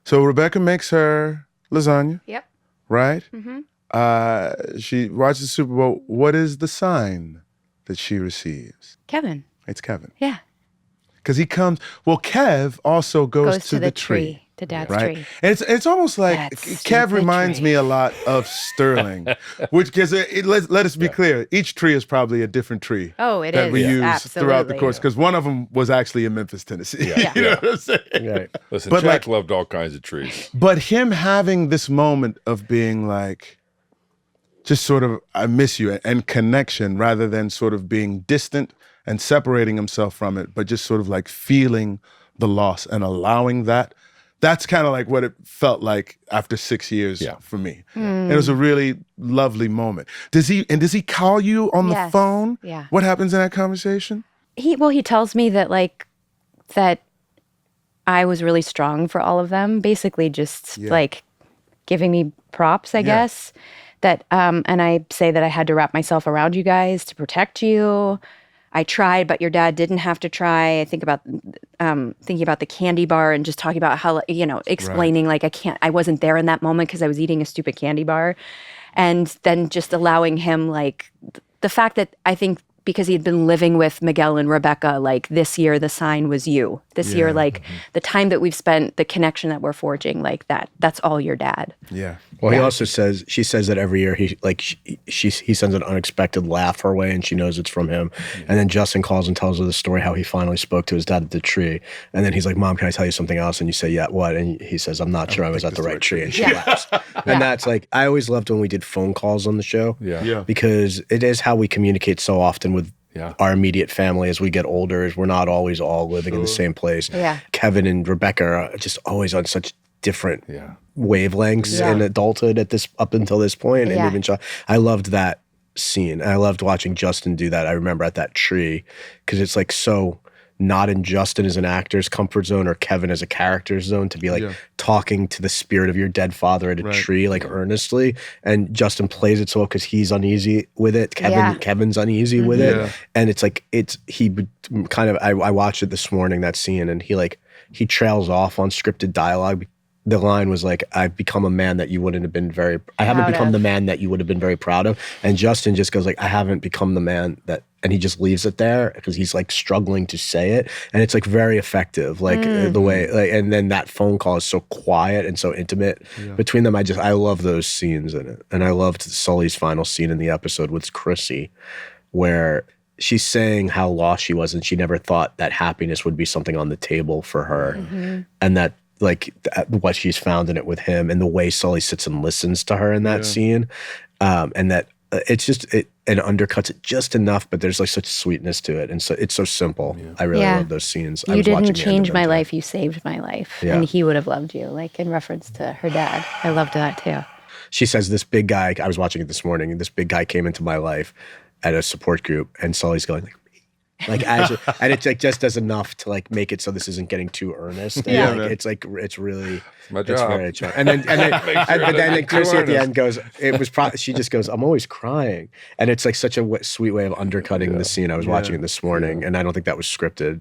So Rebecca makes her lasagna. Yep. Right? Mm-hmm. She watches the Super Bowl. What is the sign that she receives? Kevin. It's Kevin. Yeah. Because he comes. Well, Kev also goes to the tree. To Dad's right? tree. And it's almost like Kev reminds me a lot of Sterling, which because let us be clear, each tree is probably a different tree. Oh, it that is. we use Absolutely. throughout the course because one of them was actually in Memphis, Tennessee. You know what I'm saying? Right. Listen, but Jack loved all kinds of trees. But him having this moment of being like, just sort of, I miss you, and connection rather than sort of being distant and separating himself from it, but just sort of like feeling the loss and allowing that. That's kind of like what it felt like after 6 years for me. It was a really lovely moment. Does he call you on the phone? Yeah. What happens in that conversation? He tells me that that I was really strong for all of them, basically just like giving me props, I guess. That and I say that I had to wrap myself around you guys to protect you. I tried, but your dad didn't have to try. I think about thinking about the candy bar and just talking about how, explaining like I wasn't there in that moment because I was eating a stupid candy bar. And then just allowing him like the fact that I think because he had been living with Miguel and Rebecca, like this year, the sign was you. This year, like the time that we've spent, the connection that we're forging, like that's all your dad. Yeah. Well, he also says, she says that every year he sends an unexpected laugh her way and she knows it's from him. And then Justin calls and tells her the story how he finally spoke to his dad at the tree. And then he's like, Mom, can I tell you something else? And you say, yeah, what? And he says, I'm not sure I was at the right tree. And she laughs. And that's like, I always loved when we did phone calls on the show. Yeah. Because it is how we communicate so often with our immediate family as we get older, is we're not always all living in the same place. Yeah. Kevin and Rebecca are just always on such different wavelengths in adulthood up until this point. And even I loved that scene. I loved watching Justin do that. I remember at that tree because it's like so not in Justin as an actor's comfort zone or Kevin as a character's zone to be like talking to the spirit of your dead father at a tree like earnestly. And Justin plays it so well because he's uneasy with it. Kevin's uneasy with it. And it's like I watched it this morning, that scene, and he trails off on scripted dialogue. The line was like, I've become a man that you wouldn't have been I haven't become the man that you would have been very proud of. And Justin just goes like, I haven't become the man that, and he just leaves it there because he's like struggling to say it. And it's like very effective, like the way, like, and then that phone call is so quiet and so intimate between them. I love those scenes in it. And I loved Sully's final scene in the episode with Chrissy, where she's saying how lost she was and she never thought that happiness would be something on the table for her. And that, like what she's found in it with him and the way Sully sits and listens to her in that scene. And that it's just, it undercuts it just enough, but there's like such sweetness to it. And so it's so simple. I really love those scenes. You didn't change my life, you saved my life. And he would have loved you, like in reference to her dad. I loved that too. She says this big guy, I was watching it this morning, and this big guy came into my life at a support group and Sully's going like, and it's like just does enough to like make it so this isn't getting too earnest. And it's really my job. Very and then Chrissy at the end goes, she just goes, I'm always crying, and it's like such a sweet way of undercutting the scene. I was watching it this morning, and I don't think that was scripted.